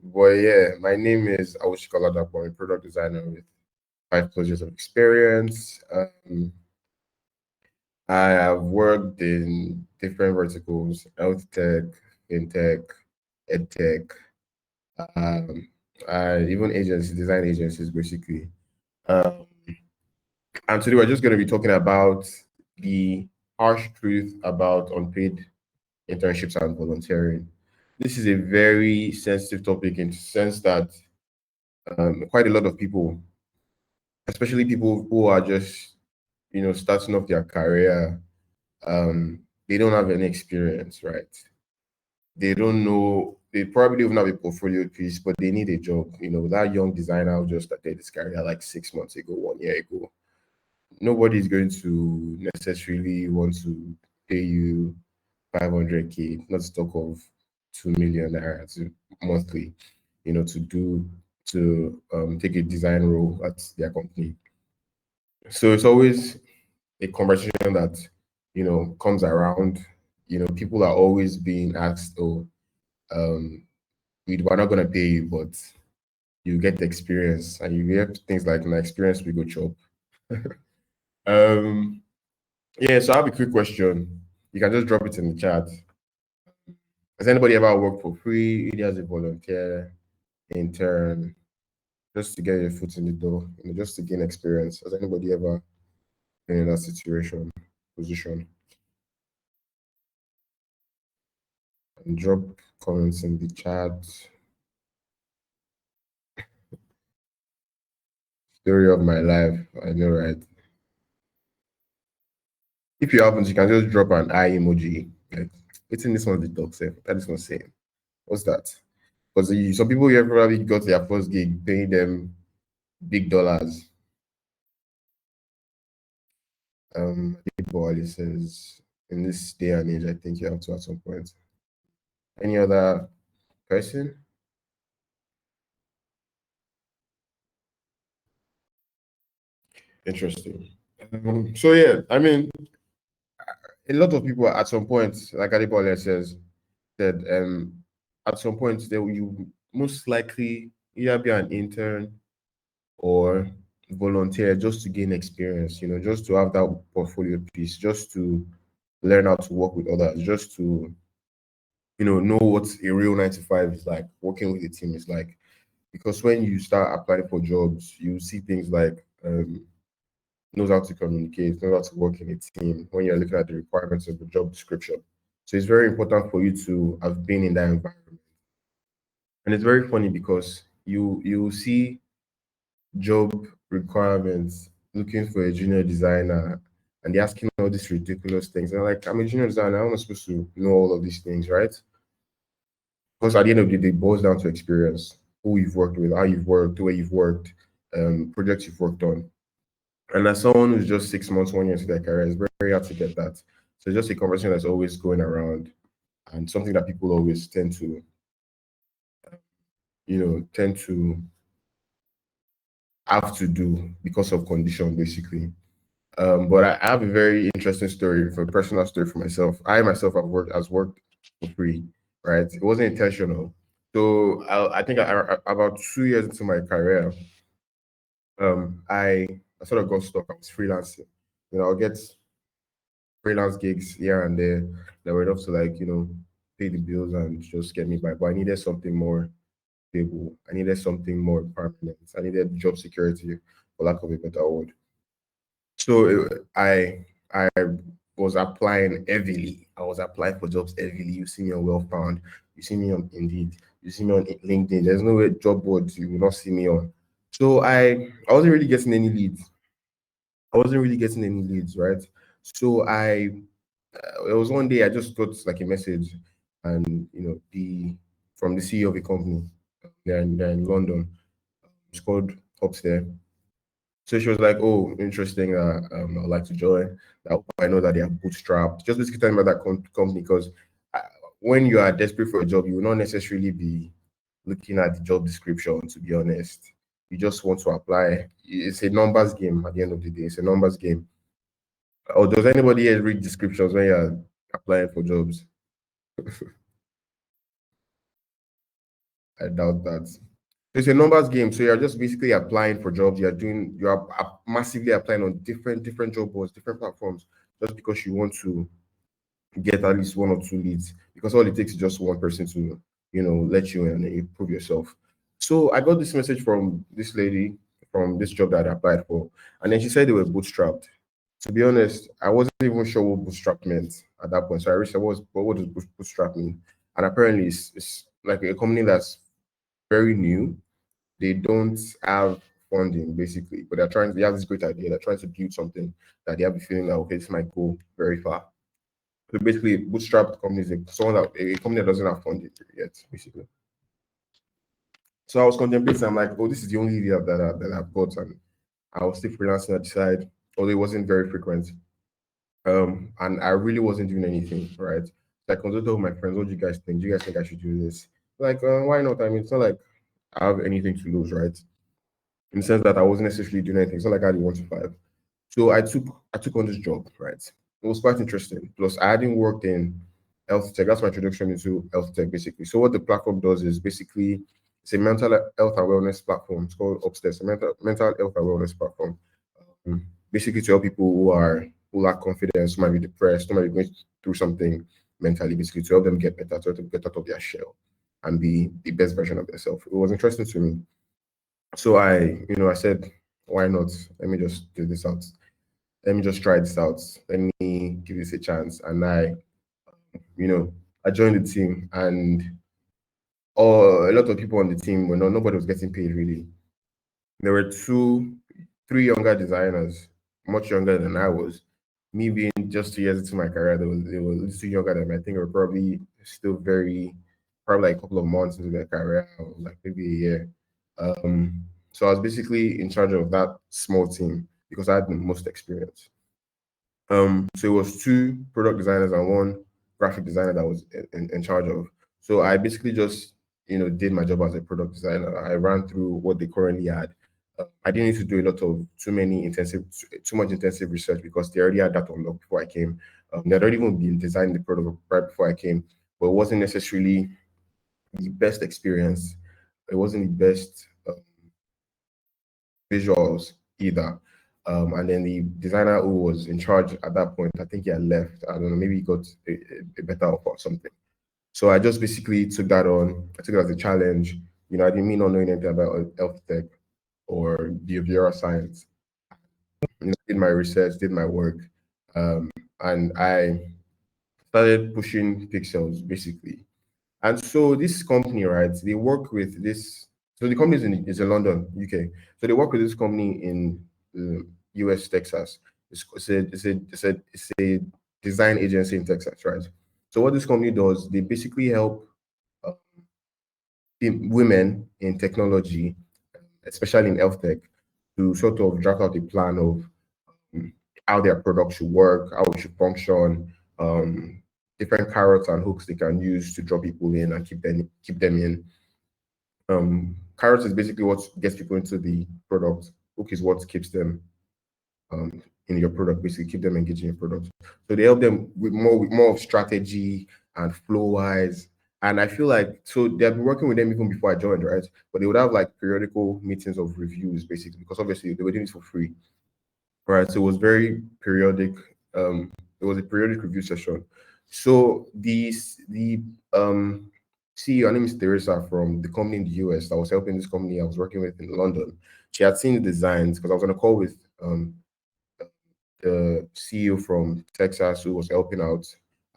But yeah, my name is Awosika Oladapo. I'm a product designer with 5+ years of experience. I have worked in different verticals: health tech, fintech, ed tech, um, even agencies, design agencies, basically. Um, and today we're just going to be talking about the harsh truth about unpaid internships and volunteering. This is a very sensitive topic in the sense that quite a lot of people, especially people who are just, starting off their career, they don't have any experience, right? They don't know, they probably don't have a portfolio piece, but they need a job. That young designer who just started his career like 6 months ago, 1 year ago. Nobody's going to necessarily want to pay you 500K, not to talk of 2 million naira monthly, to take a design role at their company. So it's always a conversation that comes around. People are always being asked, "Oh, we're not gonna pay you, but you get the experience, and you get things like my experience we go chop." um, yeah. So I have a quick question. You can just drop it in the chat. Has anybody ever worked for free, either as a volunteer, intern, just to get your foot in the door, just to gain experience? Has anybody ever been in that position? And drop comments in the chat. Story of my life. I know, right? If you haven't, you can just drop an eye emoji. Like, it's in this one the dog say. That is not saying. What's that? Because some people here probably got their first gig paying them big dollars. Boy, says in this day and age, I think you have to at some point. Any other person? Interesting. So yeah, I mean, a lot of people at some point, like Adibole says, that at some point they will you most likely either be an intern or volunteer just to gain experience, just to have that portfolio piece, just to learn how to work with others, just to know what a real 9 to 5 is like, working with a team is like. Because when you start applying for jobs, you see things like knows how to communicate, knows how to work in a team when you're looking at the requirements of the job description. So it's very important for you to have been in that environment. And it's very funny because you see job requirements looking for a junior designer and they're asking all these ridiculous things. And like, I'm a junior designer, I'm not supposed to know all of these things, right? Because at the end of the day, it boils down to experience, who you've worked with, how you've worked, the way you've worked, projects you've worked on. And as someone who's just 6 months, 1 year into their career, it's very, very hard to get that. So it's just a conversation that's always going around and something that people always tend to, have to do because of condition, basically. But I have a very interesting story, for a personal story for myself. I myself have worked for free, right? It wasn't intentional. So I think about 2 years into my career, I sort of got stuck. I was freelancing. I'll get freelance gigs here and there that were enough to pay the bills and just get me by. But I needed something more stable. I needed something more permanent. I needed job security, for lack of a better word. So I was applying heavily. I was applying for jobs heavily. You see me on Wellfound. You see me on Indeed. You see me on LinkedIn. There's no way job boards you will not see me on. So I wasn't really getting any leads. Right? So it was one day I just got like a message, and from the CEO of a company. They're in London. It's called Upstairs. So she was like, "Oh, interesting. I'd like to join. I know that they are bootstrapped." Just basically telling me about that company because when you are desperate for a job, you will not necessarily be looking at the job description. To be honest, you just want to apply. It's a numbers game. At the end of the day, it's a numbers game. Or does anybody else read descriptions when you're applying for jobs? I doubt that. It's a numbers game, so you're just basically applying for jobs. You are massively applying on different job boards, different platforms, just because you want to get at least one or two leads. Because all it takes is just one person to, let you in and improve yourself. So I got this message from this lady from this job that I applied for, and then she said they were bootstrapped. To be honest, I wasn't even sure what bootstrap meant at that point. So I researched what does bootstrap mean? And apparently it's like a company that's very new. They don't have funding basically, but they have this great idea. They're trying to build something that they have a feeling that okay, this might go very far. So basically, bootstrapped companies, a company that doesn't have funding yet, basically. So I was contemplating. I'm like, oh, this is the only idea that I've got, and I was still freelancing at the side, although it wasn't very frequent. And I really wasn't doing anything, right? So I consulted with my friends. What do you guys think? Do you guys think I should do this? Like, why not? I mean, it's not like I have anything to lose, right? In the sense that I wasn't necessarily doing anything. It's not like I had 1 to 5. So I took on this job, right? It was quite interesting. Plus, I hadn't worked in health tech. That's my introduction into health tech, basically. So what the platform does is basically it's a mental health and wellness platform. It's called Upstairs, a mental health and wellness platform. Basically to help people who lack confidence, who might be depressed, who might be going through something mentally, basically to help them get better, to help them get out of their shell and be the best version of themselves. It was interesting to me. So I said, why not? Let me just do this out. Let me just try this out. Let me give this a chance. And I joined the team, and a lot of people on the team were nobody was getting paid really. There were three younger designers, much younger than I was. Me being just 2 years into my career, they were a little younger than me. I think they were probably still probably like a couple of months into their career, or like maybe a year. So I was basically in charge of that small team because I had the most experience. So it was two product designers and one graphic designer that was in charge of. So I basically just did my job as a product designer. I ran through what they currently had. I didn't need to do a lot of too much intensive research because they already had that unlocked before I came. They had already even been designing the product right before I came, but it wasn't necessarily the best experience. It wasn't the best visuals either. And then the designer who was in charge at that point, I think he had left. I don't know, maybe he got a better offer or something. So I just basically took that on. I took it as a challenge. I didn't mean not knowing anything about health tech or behavioral science. Did my research, did my work, and I started pushing pixels basically. And so this company, right? They work with this. So the company is in London, UK. So they work with this company in US, Texas. It's a design agency in Texas, right? So what this company does, they basically help uh, women in technology, especially in health tech, to sort of draft out a plan of how their product should work, how it should function, different carrots and hooks they can use to draw people in and keep them in. Carrots is basically what gets people into the product. Hook is what keeps them in your product, basically keep them engaged in your product. So they help them with more of strategy and flow wise. And I feel like so they've been working with them even before I joined, right? But they would have like periodical meetings of reviews, basically, because obviously they were doing it for free. Right. So it was very periodic. It was a periodic review session. So the CEO, her name is Teresa from the company in the US that was helping this company I was working with in London. She had seen the designs because I was on a call with the CEO from Texas who was helping out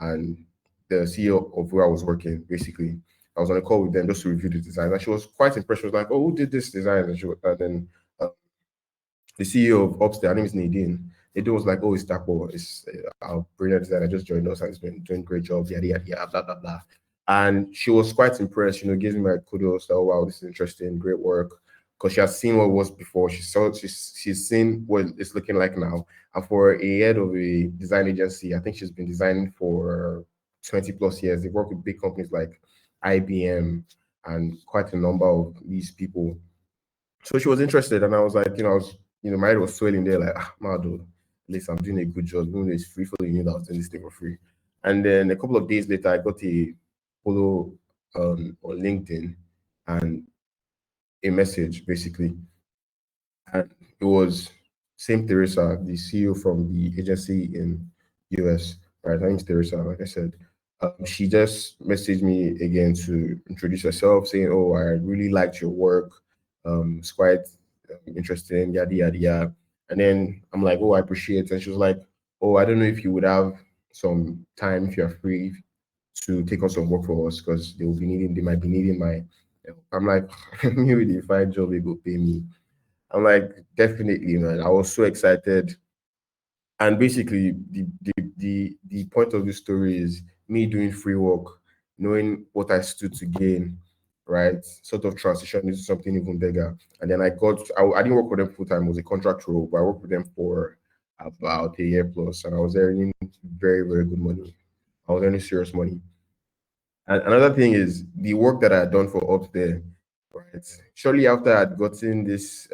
and the CEO of where I was working, basically. I was on a call with them just to review the design. And she was quite impressed. She was like, oh, who did this design? And then the CEO of Upstairs, her name is Nadine. Nadine was like, oh, it's Dapo. It's our brilliant designer just joined us and he's been doing great job, yada, yada, yada, blah, blah, blah. And she was quite impressed, gives me my kudos. Oh, wow, this is interesting, great work. Because she has seen what it was before. She's seen what it's looking like now. And for a head of a design agency, I think she's been designing for 20 plus years. They work with big companies like IBM and quite a number of these people. So she was interested, and I was like, my head was swelling there, like, Mado, at least I'm doing a good job. Even though it's free for you, I was doing this thing for free. And then a couple of days later, I got a follow on LinkedIn and a message basically. And it was same Teresa, the CEO from the agency in US, right? I think it's Teresa, like I said. She just messaged me again to introduce herself, saying, "Oh, I really liked your work. It's quite interesting, yada yada yada." And then I'm like, "Oh, I appreciate it." And she was like, "Oh, I don't know if you would have some time if you're free to take on some work for us because they might be needing my help." I'm like, "Me with the fine job, they go pay me." I'm like, definitely, man. I was so excited. And basically, the point of the story is me doing free work, knowing what I stood to gain, right? Sort of transition into something even bigger. And then I didn't work with them full time, it was a contract role, but I worked with them for about a year plus, and I was earning very, very good money. I was earning serious money. And another thing is the work that I had done for up there, right? Shortly after I'd gotten this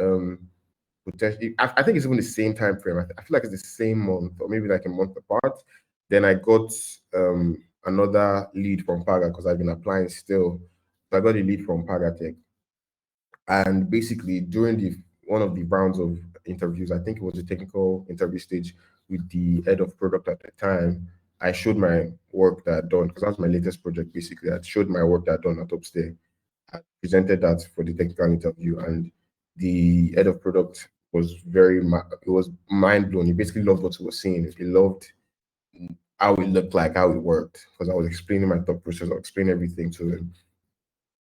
potentially, I think it's even the same time frame. I feel like it's the same month or maybe like a month apart. Then I got another lead from Paga because I've been applying still. So I got a lead from Paga Tech. And basically during the one of the rounds of interviews, I think it was the technical interview stage with the head of product at the time, I showed my work that I'd done because that was my latest project basically. I showed my work that I'd done at Upstairs. I presented that for the technical interview, and the head of product was it was mind blown. He basically loved what he was seeing. He loved how it looked like, how it worked, because I was explaining my thought process, I was explaining everything to him.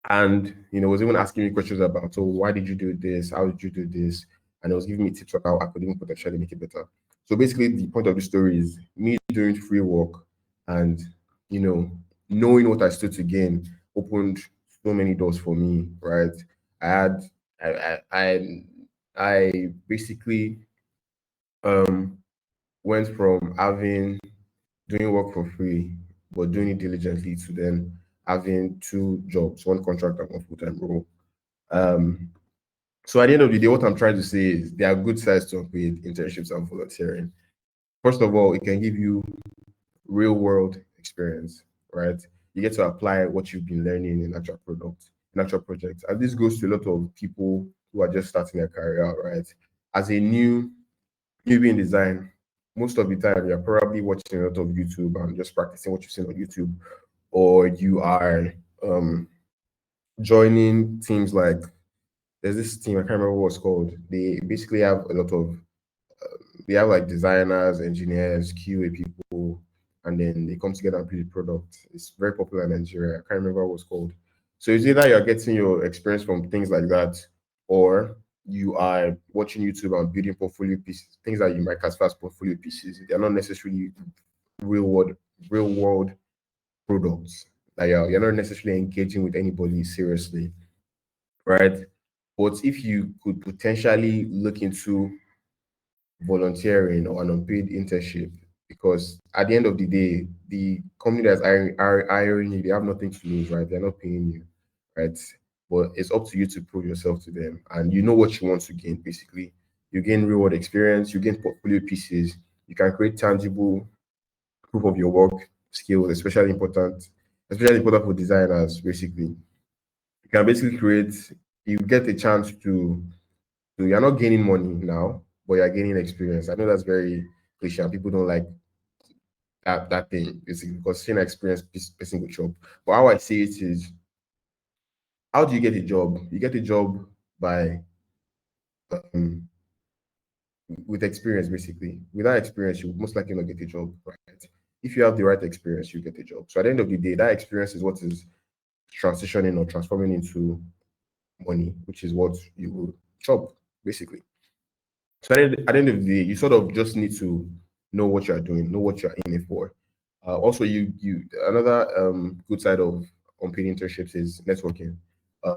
And was even asking me questions about, so why did you do this? How did you do this? And it was giving me tips on how I could even potentially make it better. So basically, the point of the story is me doing free work and knowing what I stood to gain opened so many doors for me. Right? I had I basically um went from having doing work for free but doing it diligently to then having two jobs, one contract and one full-time role. Um, so at the end of the day, what I'm trying to say is there are good sides to unpaid internships and volunteering. First of all, it can give you real world experience, right? You get to apply what you've been learning in actual product, in actual projects. And this goes to a lot of people who are just starting their career out, right? As a newbie in design, most of the time you're probably watching a lot of YouTube and just practicing what you've seen on YouTube, or you are joining teams like there's this team, I can't remember what it's called. They basically have a lot of they have like designers, engineers, QA people, and then they come together and build a product. It's very popular in Nigeria. I can't remember what it's called. So it's either you're getting your experience from things like that, or you are watching YouTube and building portfolio pieces, things that you might classify as portfolio pieces. They're not necessarily real world, real world products. Like you're not necessarily engaging with anybody seriously, right? But if you could potentially look into volunteering or an unpaid internship, because at the end of the day, the company that's hiring you, they have nothing to lose, right? They're not paying you, right? But it's up to you to prove yourself to them, and you know what you want to gain. Basically, you gain reward experience, you gain portfolio pieces, you can create tangible proof of your work skills, especially important for designers. Basically, you can basically create. You get a chance to so you're not gaining money now, but you're gaining experience. I know that's very cliche. And people don't like that thing basically because seeing experience person with job. But how I see it is, how do you get a job? You get a job by um, with experience basically. Without experience, you most likely not get a job, right? If you have the right experience, you get a job. So at the end of the day, that experience is what is transitioning or transforming into money, which is what you will chop basically. So at the end of the day, you sort of just need to know what you are doing, know what you are aiming for. Also, you another good side of unpaid internships is networking,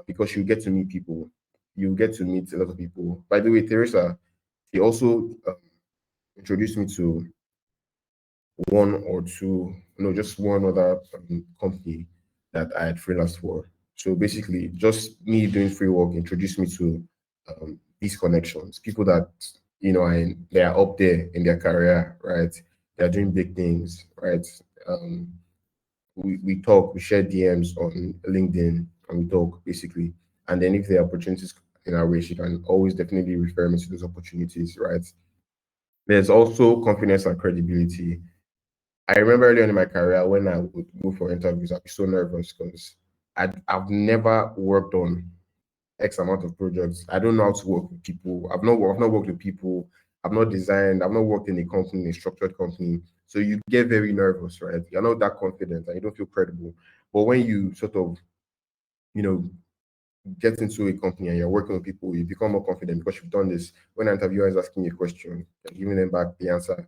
because you get to meet people. You get to meet a lot of people. By the way, Teresa, she also introduced me to one or two, no, just one other company that I had freelanced for. So basically, just me doing free work introduced me to these connections, people that they are up there in their career, right? They are doing big things, right? We talk, we share DMs on LinkedIn, and we talk basically. And then if there are opportunities in our way, she can always definitely refer me to those opportunities, right? There's also confidence and credibility. I remember early on in my career when I would go for interviews, I'd be so nervous because I've never worked on X amount of projects. I don't know how to work with people. I've not worked with people. I've not designed. I've not worked in a company, a structured company. So you get very nervous, right? You're not that confident and you don't feel credible. But when you sort of, you know, get into a company and you're working with people, you become more confident because you've done this. When an interviewer is asking you a question, you're giving them back the answer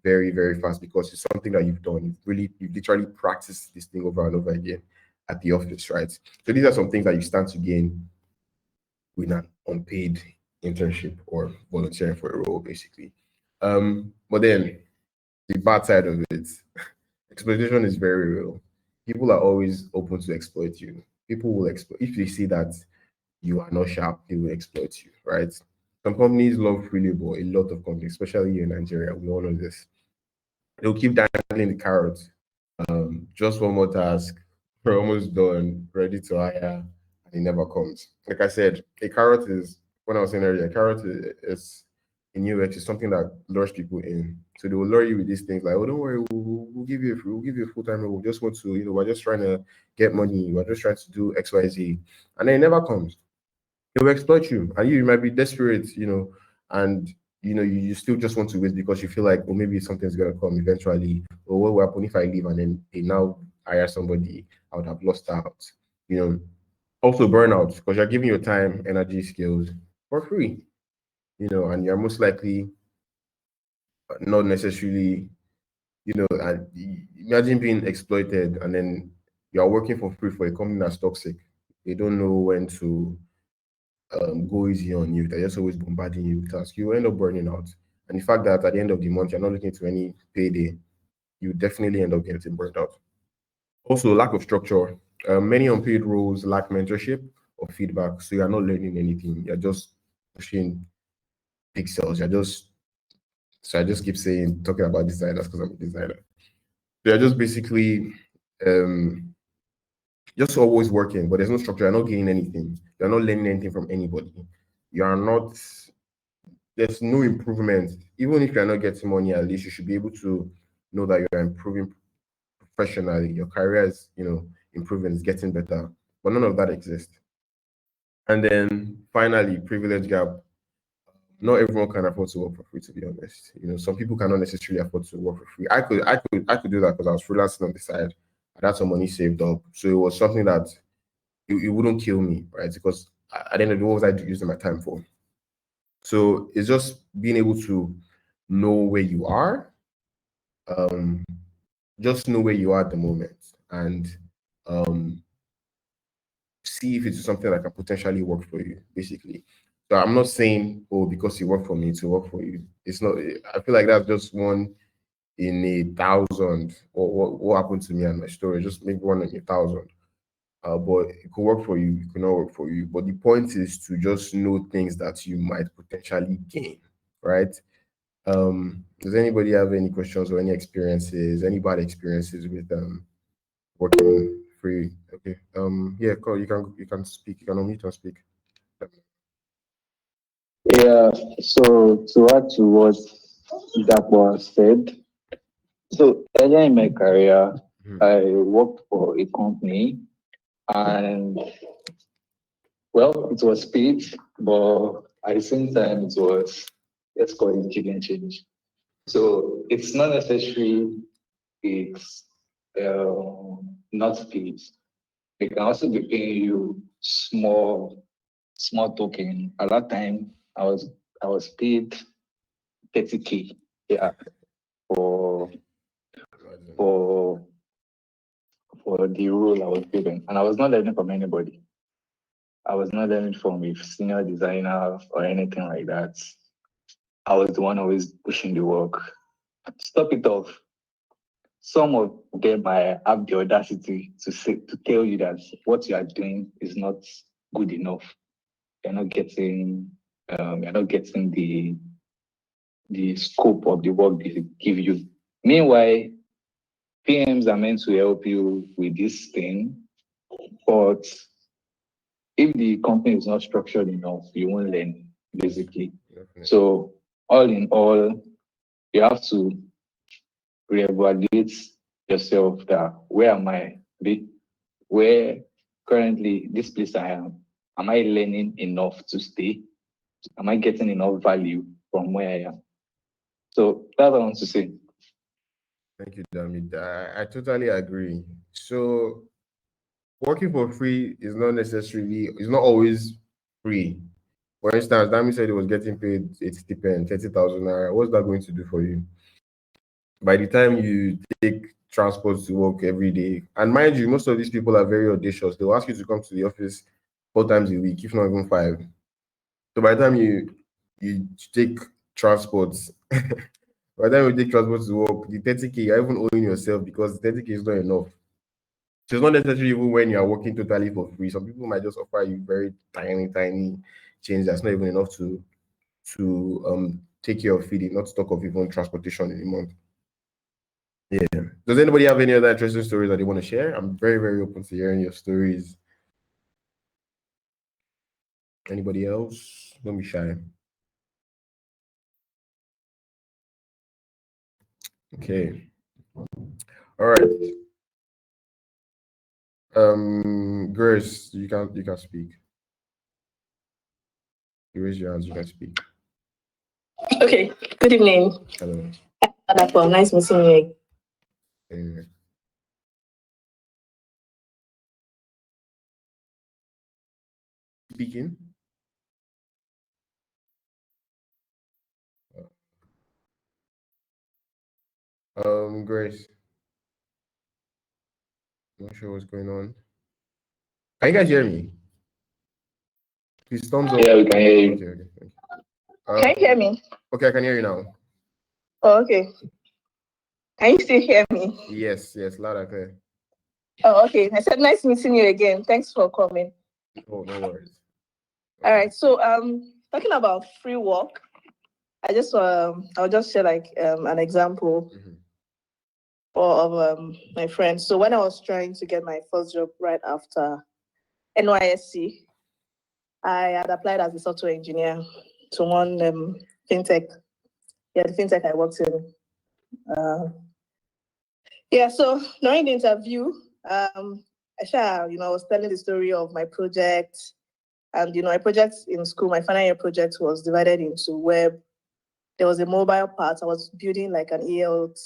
very, very fast because it's something that you've done. You've literally practiced this thing over and over again at the office, right? So these are some things that you stand to gain with an unpaid internship or volunteering for a role, basically. But then the bad side of it, exploitation is very real. People are always open to exploit you. People will exploit if they see that you are not sharp, they will exploit you, right? Some companies love free labor, a lot of companies, especially here in Nigeria, we all know this. They'll keep dangling the carrot. Just one more task, we're almost done, ready to hire, and it never comes. Like I said, a carrot is when I was saying earlier, a carrot is in UX is something that lures people in. So they will lure you with these things like, oh, don't worry, we'll give you we'll give you a full time role. We just want to, we're just trying to get money. We're just trying to do X, Y, Z, and then it never comes. They will exploit you, and you might be desperate, and you still just want to wait because you feel like, oh, maybe something's gonna come eventually, or what will happen if I leave and then they now hire somebody? I would have lost out. You know, also burnout because you're giving your time, energy, skills for free. And you're most likely not necessarily, and imagine being exploited and then you're working for free for a company that's toxic. They don't know when to go easy on you. They're just always bombarding you with tasks. You end up burning out. And the fact that at the end of the month, you're not looking to any payday, you definitely end up getting burnt out. Also, lack of structure. Many unpaid roles lack mentorship or feedback. So you're not learning anything. You're just pushing pixels. So I just keep talking about designers because I'm a designer. They're just basically um, just always working, but there's no structure. You're not gaining anything. You're not learning anything from anybody. You are not There's no improvement. Even if you're not getting money, at least you should be able to know that you're improving professionally. Your career is, improving, is getting better. But none of that exists. And then finally, privilege gap. Not everyone can afford to work for free, to be honest. Some people cannot necessarily afford to work for free. I could do that because I was freelancing on the side. I had some money saved up. So it was something that it wouldn't kill me, right? Because at the end of the day, what was I using my time for? So it's just being able to know where you are, um, just know where you are at the moment, and um, see if it's something that can potentially work for you, basically. So I'm not saying, oh, because you work for me to work for you. It's not. I feel like that's just one in a thousand. Or what happened to me and my story? Just maybe one in a thousand. But it could work for you, it could not work for you. But the point is to just know things that you might potentially gain, right? Does anybody have any questions or any experiences, any bad experiences with working free? Okay. Yeah, Cole, you can speak, you can unmute and speak. Yeah, so to add to what Dapo has said, so earlier in my career, Mhm. I worked for a company and well, it was paid, but at the same time, it was, let's call it chicken change. So it's not necessarily it's not paid. They can also be paying you small token. At that time, I was paid 30K. Yeah, for Imagine. for for the role I was given. And I was not learning from anybody. I was not learning from a senior designer or anything like that. I was the one always pushing the work. Stop it off. Some of them might have the audacity to tell you that what you are doing is not good enough. You're not getting the scope of the work they give you. Meanwhile, PMs are meant to help you with this thing, but if the company is not structured enough, you won't learn, basically. Definitely. So all in all, you have to reevaluate yourself that where am I? Where currently this place I am I learning enough to stay? Am I getting enough value from where I am? So that's what I want to say. Thank you, Damit. I totally agree. So working for free is not necessarily, it's not always free. For instance, Dami said he was getting paid a stipend, 30,000 naira. What's that going to do for you? By the time you take transport to work every day, and mind you, most of these people are very audacious. They'll ask you to come to the office 4 times a week, if not even 5. So by the time you take transport, by the time you take transport to work, the 30K, you're even owing yourself because 30K is not enough. So it's not necessarily even when you are working totally for free. Some people might just offer you very tiny change that's not even enough to take care of feeding, not to talk of even transportation in a month. Yeah. Does anybody have any other interesting stories that they want to share? I'm very open to hearing your stories. Anybody else? Don't be shy. Okay. All right. Grace, you can speak. You raise your hands, you can speak. Okay, good evening. Hello. Dapo, nice meeting you. Anyway. Speaking. Grace. Not sure what's going on. Can you guys hear me? Please thumbs up. Yeah, we can hear you. Okay. Thank you. Can you hear me? Okay, I can hear you now. Oh, okay. Can you still hear me? Yes, loud and clear. Oh, okay. I said nice meeting you again. Thanks for coming. Oh, no worries. All right. So talking about free work, I'll just share like an example of my friend. So when I was trying to get my first job right after NYSC, I had applied as a software engineer to one fintech. Yeah, the fintech I worked in. So during the interview, I was telling the story of my project, and my project in school, my final year project was divided into web. There was a mobile part. I was building like an e-health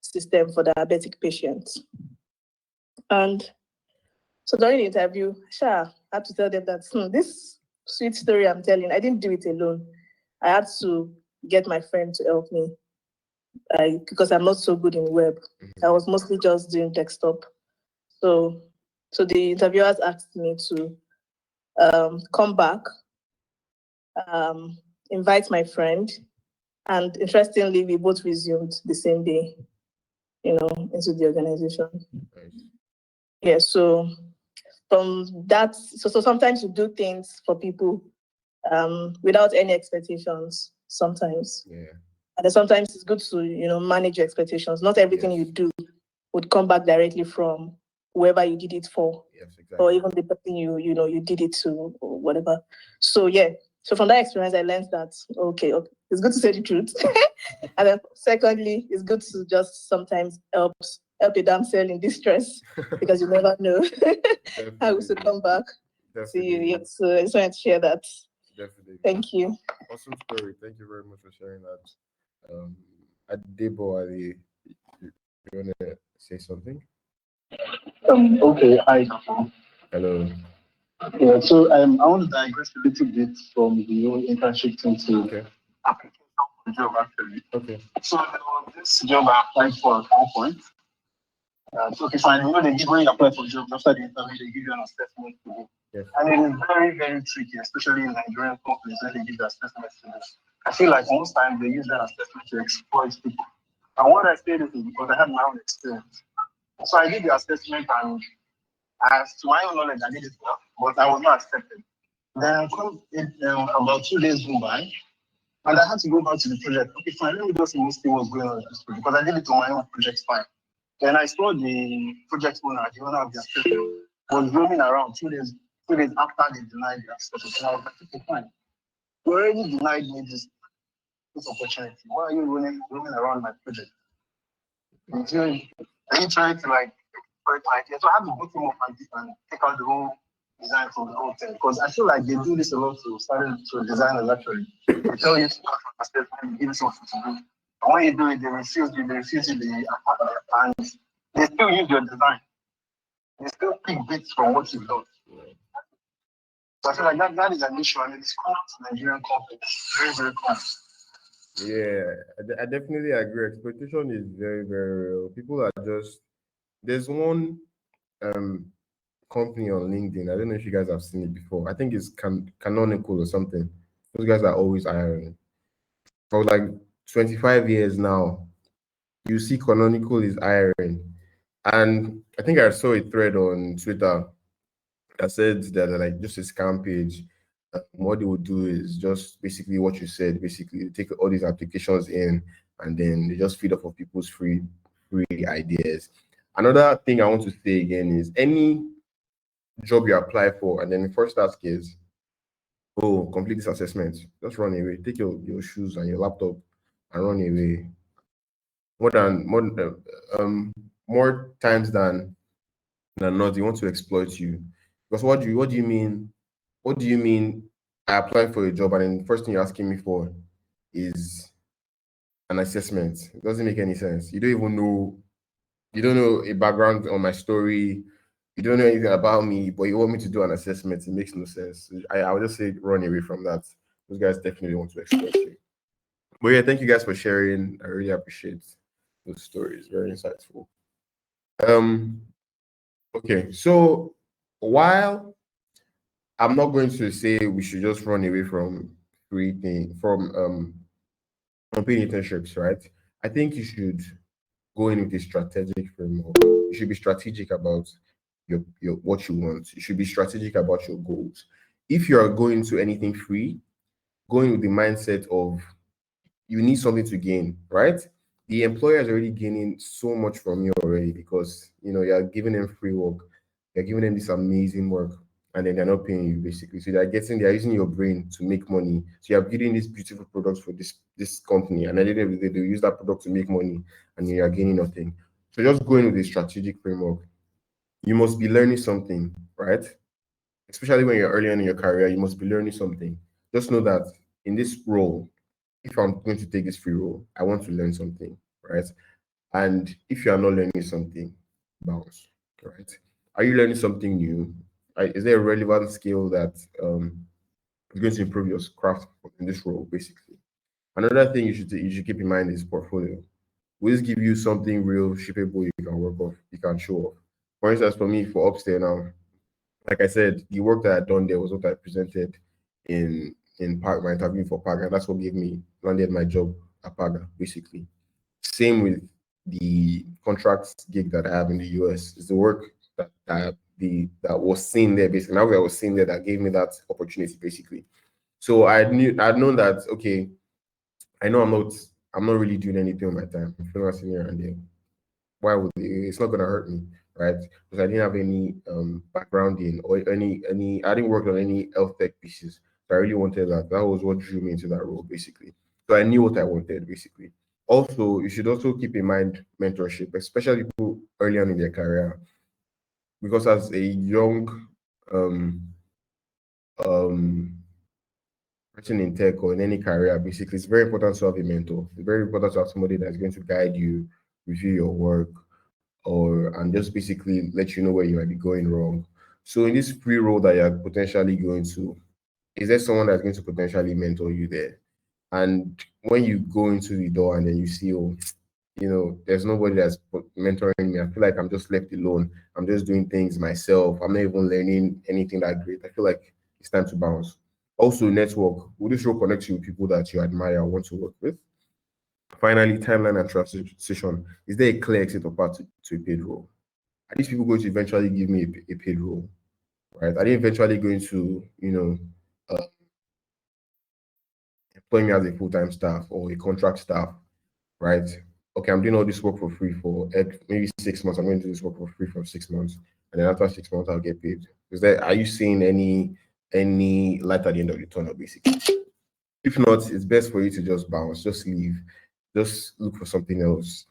system for diabetic patients. And so during the interview, I had to tell them that this sweet story I'm telling, I didn't do it alone. I had to get my friend to help me because I'm not so good in web. I was mostly just doing desktop. So the interviewers asked me to come back, invite my friend, and interestingly, we both resumed the same day, into the organization. Nice. Yeah, so from that, so sometimes you do things for people without any expectations, sometimes. Yeah. And then sometimes it's good to, manage your expectations. Not everything you do would come back directly from whoever you did it for. Yes, exactly. Or even the person you did it to or whatever. So from that experience, I learned that okay, it's good to say the truth, and then secondly, it's good to just sometimes help a damsel in distress because you never know how to come back to you. Yeah, so I just wanted to share that. Definitely. Thank you. Awesome story. Thank you very much for sharing that. Dapo, you want to say something? Okay, hi. Hello. Yeah, so I want to digress a little bit from the whole internship thing to application for the job actually. Okay. So there was this job I applied for at one point. So fine. They give when you apply for a job after the interview, they give you an assessment to do. Yes. And it is very tricky, especially in Nigerian companies when they give the assessment to this. I feel like most times they use that assessment to exploit people. And what I say this is because I had my own experience. So I did the assessment and as to my own knowledge, I did it well, but I was not accepted. Then about 2 days go by, and I had to go back to the project. Okay, fine, let me just see what's going on with this project because I did it on my own project fine. Then I saw the project owner, the owner of the station, was roaming around 2 days after they denied the access. And I was like, okay, fine. You already denied me this opportunity. Why are you roaming around my project? Are you trying to like exploit my idea? So I have to boot him up and take out the whole design from the whole thing. Because I feel like they do this a lot to designers actually. They tell you to start from a statement, give you something to do. And when you do it, they refuse you the and they still use your design. They still pick bits from what you've done. So I feel like that is an issue, and it's common to Nigerian companies. Very, very common. Yeah, I definitely agree. Exploitation is very, very real. People are just there's one um company on LinkedIn. I don't know if you guys have seen it before. I think it's Canonical or something. Those guys are always hiring. For like 25 years now, you see Canonical is hiring. And I think I saw a thread on Twitter that said that like just a scam page. What they would do is just basically what you said. Basically, they take all these applications in, and then they just feed off of people's free ideas. Another thing I want to say again is any job you apply for, and then the first task is, oh, complete this assessment. Just run away. Take your shoes and your laptop and run away. More times than not, they want to exploit you. Because what do you mean? What do you mean? I applied for a job and then the first thing you're asking me for is an assessment. It doesn't make any sense. You don't know a background on my story. You don't know anything about me, but you want me to do an assessment. It makes no sense. I would just say run away from that. Those guys definitely want to exploit you. But yeah, thank you guys for sharing. I really appreciate those stories. Very insightful. Okay, so while I'm not going to say we should just run away from unpaid internships, right? I think you should go in with a strategic framework. You should be strategic about your what you want. You should be strategic about your goals. If you are going to anything free, going with the mindset of you need something to gain, right? The employer is already gaining so much from you already because you're giving them free work, you're giving them this amazing work, and then they're not paying you basically. So they're using your brain to make money. So you're building these beautiful products for this company, and at the end of the day, they use that product to make money, and you are gaining nothing. So just going with a strategic framework. You must be learning something, right? Especially when you're early on in your career, you must be learning something. Just know that in this role, if I'm going to take this free role, I want to learn something, right? And if you are not learning something, bounce, right? Are you learning something new? Is there a relevant skill that is going to improve your craft in this role, basically? Another thing you should keep in mind is portfolio. Will this give you something real, shippable you can work off, you can show off? For instance, for me, for Upstairs now, like I said, the work that I done there was what I presented in Park, my interview for Paga. That's what landed my job at Paga, basically. Same with the contract gig that I have in the US. It's the work that was seen there, basically. Now I was seen there that gave me that opportunity, basically. So I'd known that okay, I know I'm not really doing anything with my time. I'm freelancing here and there. Why would it's not gonna hurt me, right? Because I didn't have any background in or any I didn't work on any health tech pieces. So I really wanted that. That was what drew me into that role, basically. So I knew what I wanted, basically. Also, you should also keep in mind mentorship, especially people early on in their career, because as a young um um person in tech or in any career, basically, it's very important to have a mentor. It's very important to have somebody that's going to guide you, review your work, and just basically let you know where you might be going wrong. So in this free role that you're potentially going to, is there someone that's going to potentially mentor you there? And when you go into the door and then you see, oh, there's nobody that's mentoring me. I feel like I'm just left alone. I'm just doing things myself. I'm not even learning anything that great. I feel like it's time to bounce. Also, network. Will this role connect you with people that you admire or want to work with? Finally, timeline and transition. Is there a clear exit or path to a paid role? Are these people going to eventually give me a paid role? Right? Are they eventually going to, employ me as a full-time staff or a contract staff? Right? okay, I'm doing all this work for free for maybe 6 months. I'm going to do this work for free for 6 months, and then after 6 months, I'll get paid. Are you seeing any light at the end of the tunnel, basically? If not, it's best for you to just bounce, just leave, just look for something else.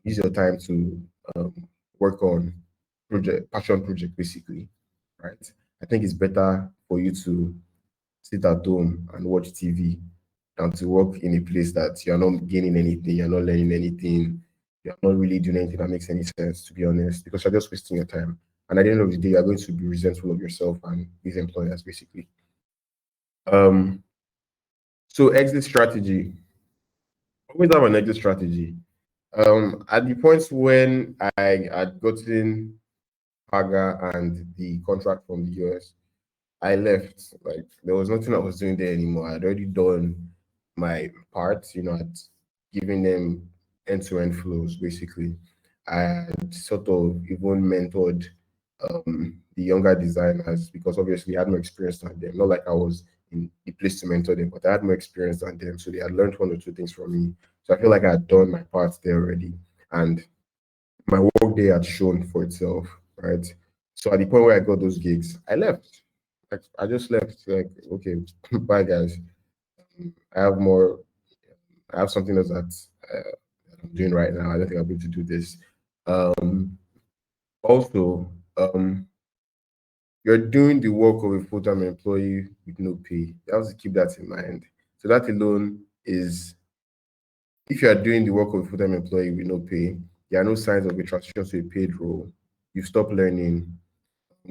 Use your time to work on passion project, basically, right? I think it's better for you to sit at home and watch TV than to work in a place that you're not gaining anything, you're not learning anything, you're not really doing anything that makes any sense, to be honest, because you're just wasting your time. And at the end of the day, you're going to be resentful of yourself and these employers, basically. So exit strategy. Always have an exit strategy. At the points when I had gotten Haga and the contract from the US, I left. Like there was nothing I was doing there anymore. I'd already done my part, at giving them end-to-end flows, basically. I had sort of even mentored the younger designers because obviously I had more experience than them. Not like I was in the place to mentor them, but I had more experience than them. So they had learned one or two things from me. So I feel like I had done my part there already. And my work day had shown for itself, right? So at the point where I got those gigs, I left. Like I just left. Like, okay, bye guys. I have more. I have something else that I'm doing right now. I don't think I'll be able to do this. Also, you're doing the work of a full-time employee with no pay. You have to keep that in mind. So that alone is, if you are doing the work of a full-time employee with no pay, there are no signs of a transition to a paid role. You stop learning.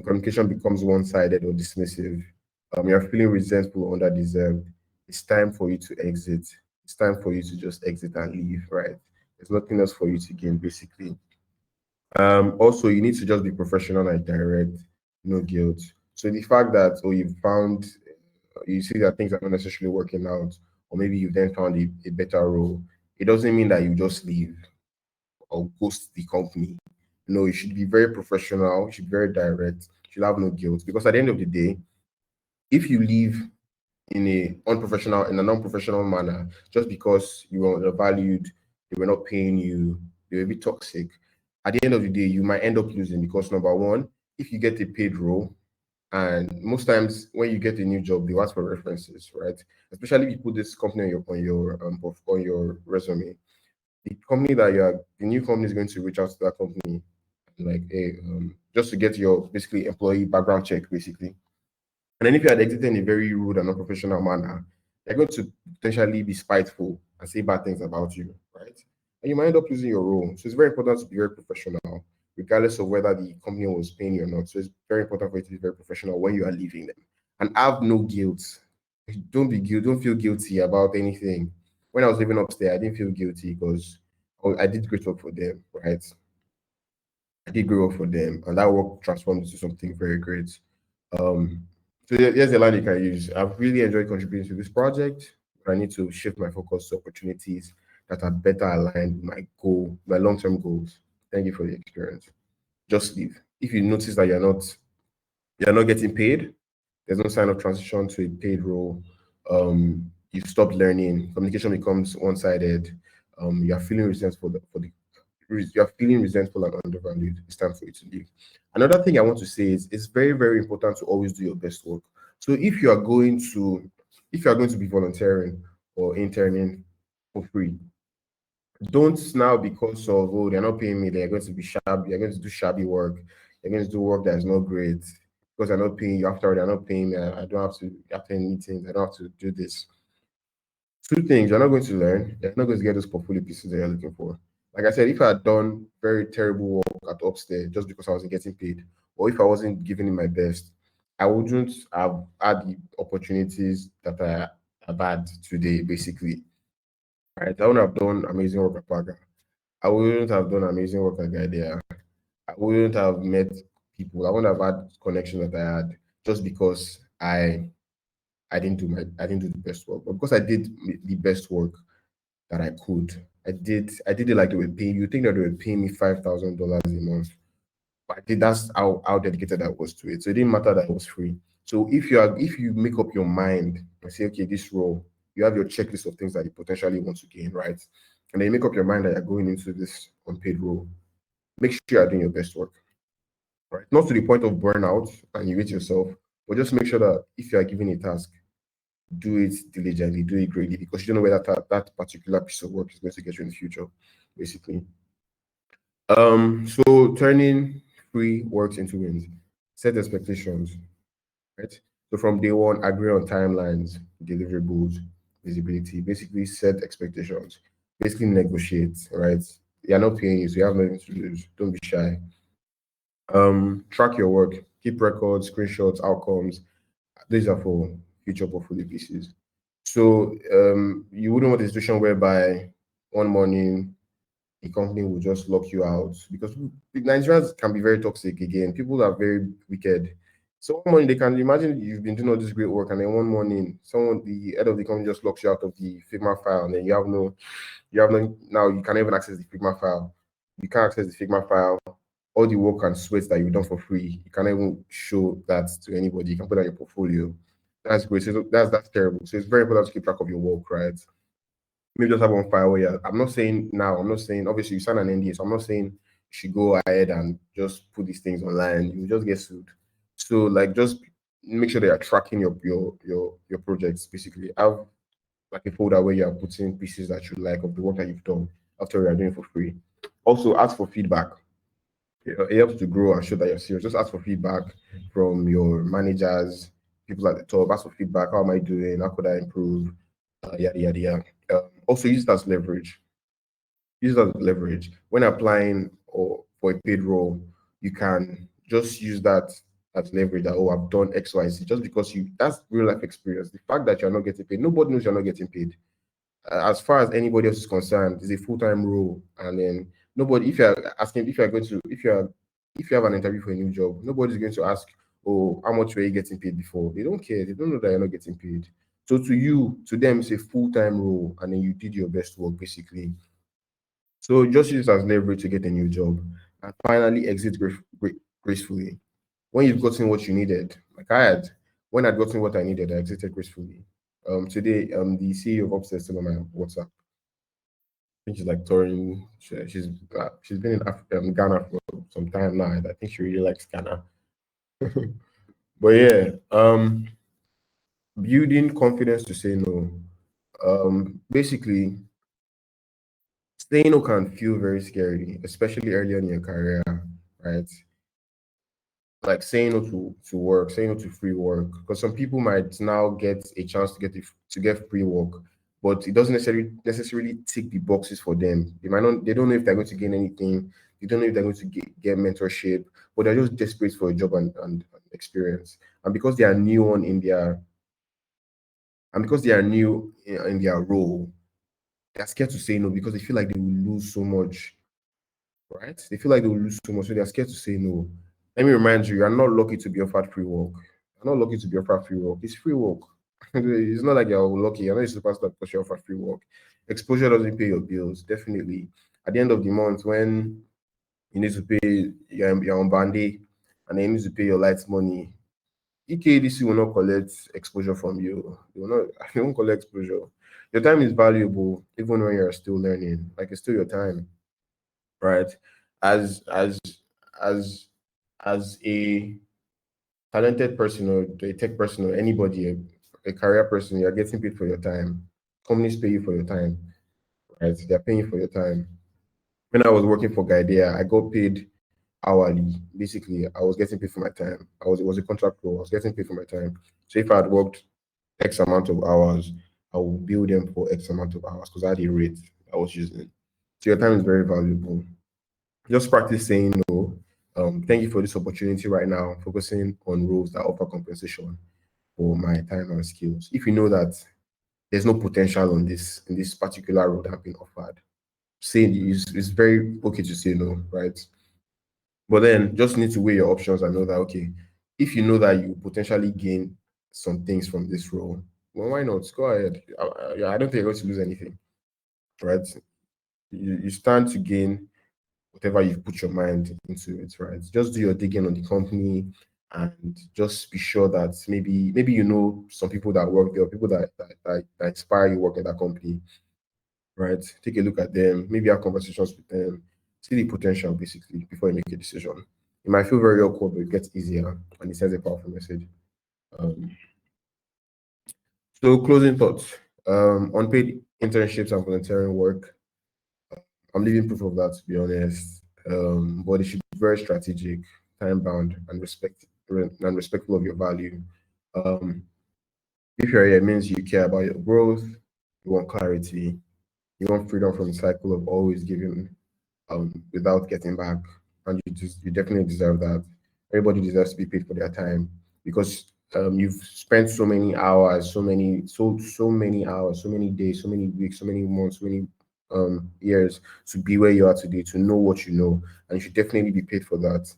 Communication becomes one-sided or dismissive. You're feeling resentful or underdeserved. It's time for you to exit. It's time for you to just exit and leave, right? There's nothing else for you to gain, basically. Also, you need to just be professional and direct, no guilt. So the fact that, you see that things are not necessarily working out, or maybe you then found a better role, it doesn't mean that you just leave or ghost the company. No, you should be very professional, you should be very direct, you should have no guilt. Because at the end of the day, if you leave in a non-professional manner, just because you were undervalued, they were not paying you, they were a bit toxic, at the end of the day, you might end up losing because number one, if you get a paid role, and most times when you get a new job, they ask for references, right? Especially if you put this company on your resume. The new company is going to reach out to that company, like, hey, just to get your basically employee background check, basically. And then if you had exited in a very rude and unprofessional manner, they're going to potentially be spiteful and say bad things about you, right? And you might end up losing your role. So it's very important to be very professional, regardless of whether the company was paying you or not. So it's very important for you to be very professional when you are leaving them. And have no guilt. Don't feel guilty about anything. When I was living upstairs, I didn't feel guilty because I did great work for them, right? I did great work for them, and that work transformed into something very great. Um, so here's the line you can use. I've really enjoyed contributing to this project, but I need to shift my focus to opportunities that are better aligned with my long-term goals. Thank you for the experience. Just leave. If you notice that you're not getting paid, there's no sign of transition to a paid role. You've stopped learning. Communication becomes one-sided. You are feeling resentful you're feeling resentful and undervalued. It's time for you to leave. Another thing I want to say is it's very, very important to always do your best work. So if you are going to be volunteering or interning for free, don't now, because of, oh, they're not paying me, they're going to be shabby, you're going to do shabby work, you're going to do work that is not great because they're not paying you. After all, they're not paying me, I don't have to attend meetings, I don't have to do this. Two things: you're not going to learn, you're not going to get those portfolio pieces that you're looking for. Like I said, if I had done very terrible work at upstairs just because I wasn't getting paid, or if I wasn't giving it my best, I wouldn't have had the opportunities that I have had today, basically. Right? I wouldn't have done amazing work at Paga. I wouldn't have done amazing work at Guidea. I wouldn't have met people. I wouldn't have had connections that I had just because I didn't do the best work. But because I did the best work that I could, I did it like they were paying. You think that they were paying me $5,000 a month. But that's how dedicated I was to it. So it didn't matter that it was free. So if you make up your mind and say, okay, this role, you have your checklist of things that you potentially want to gain, right? and then you make up your mind that you're going into this unpaid role, make sure you're doing your best work, right? Not to the point of burnout and you hate yourself, but just make sure that if you are given a task, do it diligently, do it greatly, because you don't know where that particular piece of work is going to get you in the future, basically. So turning free works into wins. Set expectations, right? So from day one, agree on timelines, deliverables, visibility. Basically, set expectations. Basically, negotiate, right? They are not paying you, so you have nothing to lose. Don't be shy. Track your work, keep records, screenshots, outcomes. These are for future portfolio pieces. So you wouldn't want a situation whereby one morning the company will just lock you out, because the Nigerians can be very toxic again. People are very wicked. So one morning they can imagine you've been doing all this great work, and then one morning someone, the head of the company, just locks you out of the Figma file, and then you have no now you can't even access the Figma file. You can't access the Figma file. All the work and sweat that you've done for free, you can't even show that to anybody. You can put on your portfolio. That's great. So that's terrible. So it's very important to keep track of your work, right? Maybe just have one file where I'm not saying obviously you sign an NDA, so I'm not saying you should go ahead and just put these things online. You just get sued. So like just make sure that you're tracking your projects. Basically, have like a folder where you are putting pieces that you like of the work that you've done after you are doing it for free. Also ask for feedback. It helps to grow and show that you're serious. Just ask for feedback from your managers, people at the top. Ask for feedback. How am I doing? How could I improve? Yada yada yada. Also use it as leverage. Use it as leverage when applying or for a paid role. You can just use that as leverage. That, oh, I've done X, Y, Z. Just because that's real life experience. The fact that you're not getting paid, nobody knows you're not getting paid. As far as anybody else is concerned, it's a full-time role, and then nobody. If you're asking, if you're going to, if you have an interview for a new job, nobody's going to ask, "Oh, how much were you getting paid before?" They don't care. They don't know that you're not getting paid. So to them, it's a full-time role, and then you did your best work, basically. So just use it as leverage to get a new job, and finally exit gracefully. When you've gotten what you needed, like I had, when I'd gotten what I needed, I exited gracefully. Today, the CEO of Upstairs still on my WhatsApp. I think she's like touring. She's been in Ghana for some time now, and I think she really likes Ghana. But yeah, building confidence to say no. Basically, saying no can feel very scary, especially early on in your career, right? Like saying no to work, saying no to free work, because some people might now get a chance to get free work, but it doesn't necessarily tick the boxes for them. They don't know if they're going to gain anything. They don't know if they're going to get mentorship, but they're just desperate for a job and experience. And because they are new on in their and because they are new in their role, they're scared to say no because they feel like they will lose so much, right? They feel like they will lose so much, so they're scared to say no. Let me remind you, you are not lucky to be offered free work. You're not lucky to be offered free work. It's free work. It's not like you're lucky. You're not a superstar because you're offered free work. Exposure doesn't pay your bills, definitely. At the end of the month, when you need to pay your on bandy and then you need to pay your lights money, EKDC will not collect exposure from you. They will not, they won't collect exposure. Your time is valuable even when you're still learning. Like it's still your time, right? As as as as a talented person or a tech person or anybody, a career person, you're getting paid for your time. Companies pay you for your time, right? They're paying you for your time. When I was working for Guidea, I got paid hourly. Basically, I was getting paid for my time. It was a contract role. I was getting paid for my time. So if I had worked X amount of hours, I would bill them for X amount of hours because I had a rate I was using. So your time is very valuable. Just practice saying no. Thank you for this opportunity right now. Focusing on roles that offer compensation for my time and skills. If you know that there's no potential on this in this particular role that have been offered, saying it's very okay to say no, right? But then just need to weigh your options and know that okay, if you know that you potentially gain some things from this role, well, why not? Go ahead. I don't think you're going to lose anything, right? You stand to gain whatever you've put your mind into it, right? Just do your digging on the company and just be sure that maybe you know some people that work there, people that inspire you work at that company. right? Take a look at them, maybe have conversations with them, see the potential basically before you make a decision. It might feel very awkward, but it gets easier and it sends a powerful message. Um, so closing thoughts. Unpaid internships and volunteering work. I'm living proof of that, to be honest. But it should be very strategic, time bound, and respectful of your value. Um, if you're here, it means you care about your growth, you want clarity, you want freedom from the cycle of always giving without getting back. And you definitely deserve that. Everybody deserves to be paid for their time because you've spent so many hours, so many hours, so many days, so many weeks, so many months, so many years to be where you are today, to know what you know, and you should definitely be paid for that.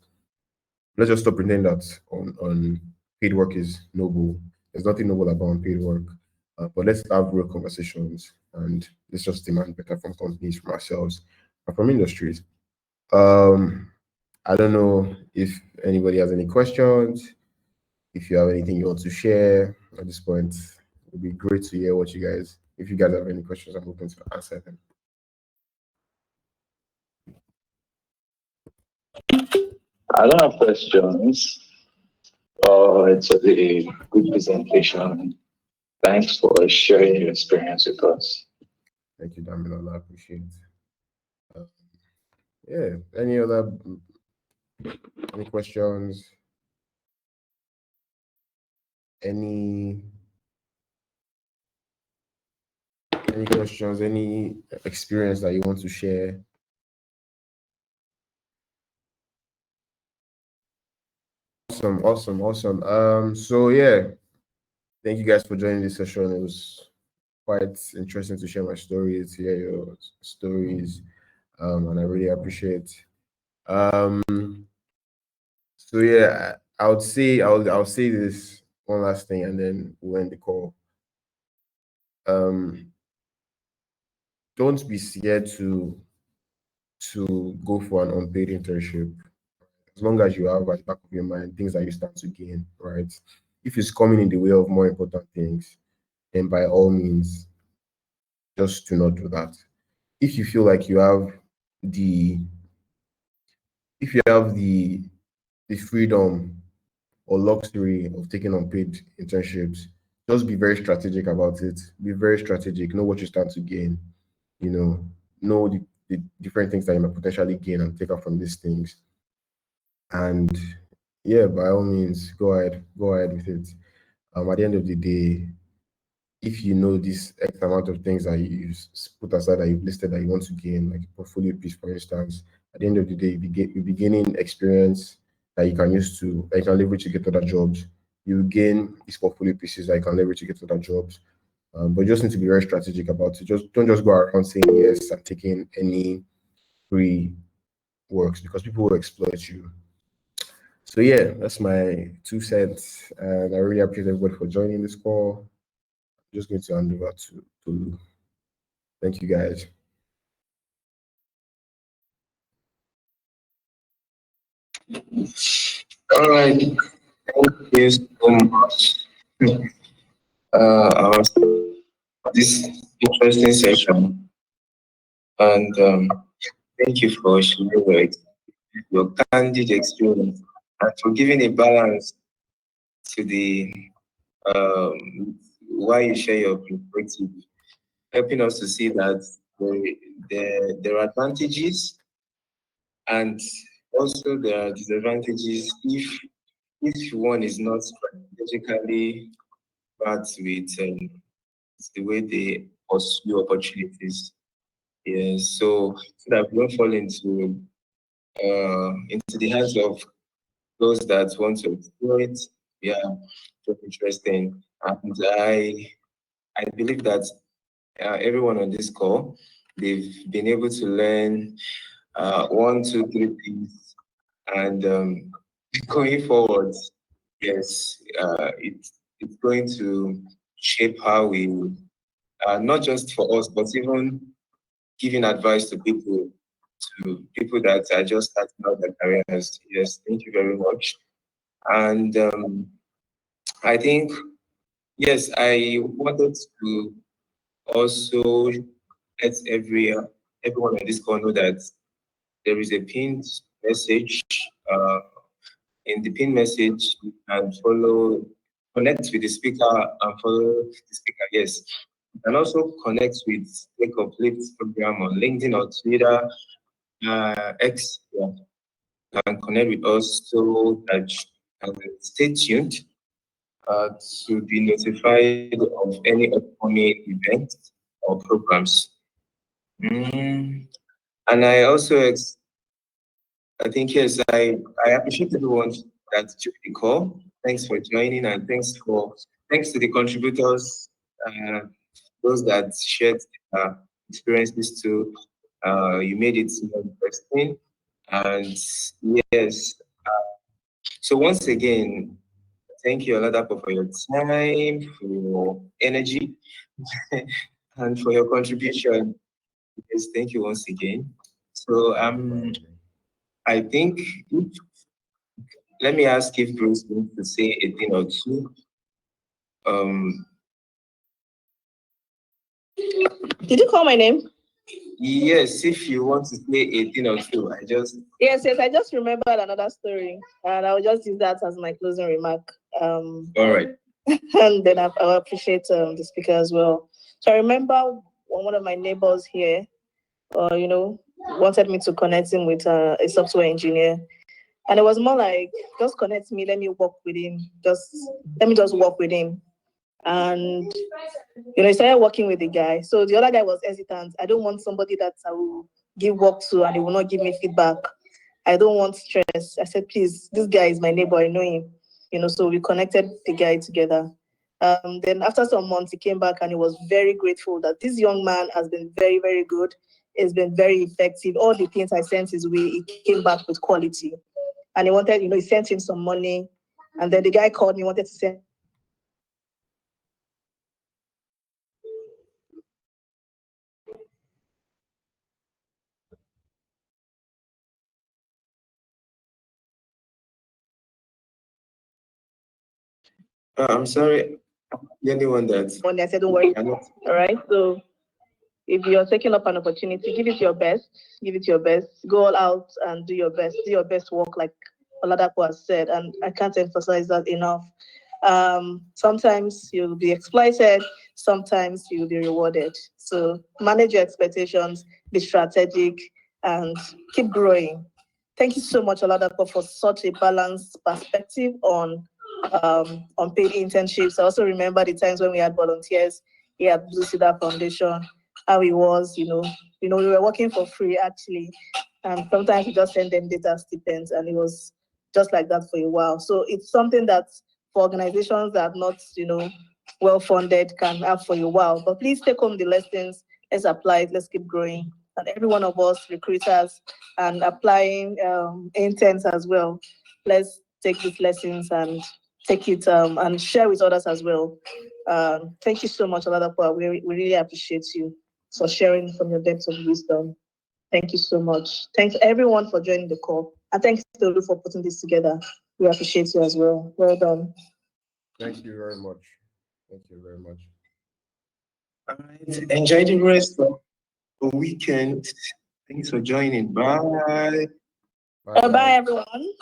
Let's just stop pretending that on paid work is noble. There's nothing noble about unpaid work. But let's have real conversations and let's just demand better from companies, from ourselves, and from industries. Um, I don't know if anybody has any questions. If you have anything you want to share at this point, it would be great to hear what you guys. If you guys have any questions, I'm open to answer them. I don't have questions. It's a really good presentation. Thanks for sharing your experience with us. Thank you, Damilola. I appreciate it. Yeah. Any questions? Any questions? Any experience that you want to share? Awesome. So yeah, thank you guys for joining this session. It was quite interesting to share my stories, to hear your stories, and I really appreciate. Um, so yeah, I would say I'll say this one last thing, and then we'll end the call. Um, don't be scared to go for an unpaid internship. As long as you have at the back of your mind things that you start to gain, right? If it's coming in the way of more important things, then by all means, just do not do that. If you feel like the if you have the freedom or luxury of taking unpaid internships, just be very strategic about it. Be very strategic. Know what you stand to gain. You know the different things that you might potentially gain and take out from these things. And yeah, by all means, go ahead with it. At the end of the day, if you know this X amount of things that put aside that you've listed that you want to gain, like a portfolio piece, for instance, at the end of the day, you'll be gaining experience that you can use that you can leverage to get other jobs. You gain these portfolio pieces that you can leverage to get other jobs. But you just need to be very strategic about it. Just don't just go around saying yes and taking any free works because people will exploit you. So yeah, that's my 2 cents, and I really appreciate everybody for joining this call. I'm just going to hand over to Lou. Thank you guys. All right. Thank you so much. For this interesting session, and thank you for sharing your candid experience and for giving a balance to the why you share your perspective, helping us to see that there are advantages and also there are disadvantages if one is not strategically part with the way they pursue opportunities. Yes, so that we don't fall into the hands of those that want to exploit. Yeah, so interesting. And I believe that everyone on this call, they've been able to learn 1, 2, 3 things, and going forward, yes, it's going to shape how we, not just for us, but even giving advice to people that are just starting out their careers. Yes, thank you very much. And I think, yes, I wanted to also let everyone on this call know that there is a pinned message. In the pinned message, you can connect with the speaker and follow the speaker. Yes. You can also connect with the complete program on LinkedIn or Twitter, X. Yeah. You can connect with us so that you can stay tuned to be notified of any upcoming events or programs. And I also, I think, yes, I appreciate everyone that joined the call. Thanks for joining, and thanks to the contributors, those that shared experiences too. You made it more interesting. And yes, so once again, thank you, Oladapo, for your time, for your energy, and for your contribution. Yes, thank you once again. So I think, let me ask if Bruce wants to say a thing or two. Did you call my name? Yes, if you want to say a thing or two, Yes, I just remembered another story, and I'll just use that as my closing remark. All right. And then I'll appreciate the speaker as well. So I remember one of my neighbors here, wanted me to connect him with a software engineer. And it was more like, just connect me, let me work with him. Let me just work with him. And, he started working with the guy. So the other guy was hesitant. I don't want somebody that I will give work to and he will not give me feedback. I don't want stress. I said, please, this guy is my neighbor. I know him. So we connected the guy together. Then after some months, he came back and he was very grateful that this young man has been very, very good. He's been very effective. All the things I sent his way, he came back with quality. And he wanted, he sent him some money. And then the guy called me, wanted to send. I'm sorry, anyone that. Money, I said, don't worry. All right. So if you're taking up an opportunity, give it your best. Give it your best. Go all out and do your best. Do your best work, like Oladapo has said. And I can't emphasize that enough. Sometimes you'll be exploited. Sometimes you'll be rewarded. So manage your expectations, be strategic, and keep growing. Thank you so much, Oladapo, for such a balanced perspective on unpaid internships. I also remember the times when we had volunteers here at Bluecedar Foundation, how it was, we were working for free actually. And sometimes we just send them data stipends and it was just like that for a while. So it's something that for organizations that are not, well-funded can have for a while. But please take home the lessons, let's apply it, let's keep growing. And every one of us, recruiters and applying interns as well, let's take these lessons and take it and share with others as well. Thank you so much, Oladapo. We really appreciate you for sharing from your depths of wisdom. Thank you so much. Thanks everyone for joining the call. And thanks to Olu for putting this together. We appreciate you as well. Well done. Thank you very much. Thank you very much. All right. Enjoy the rest of the weekend. Thanks for joining. Bye. Bye, everyone.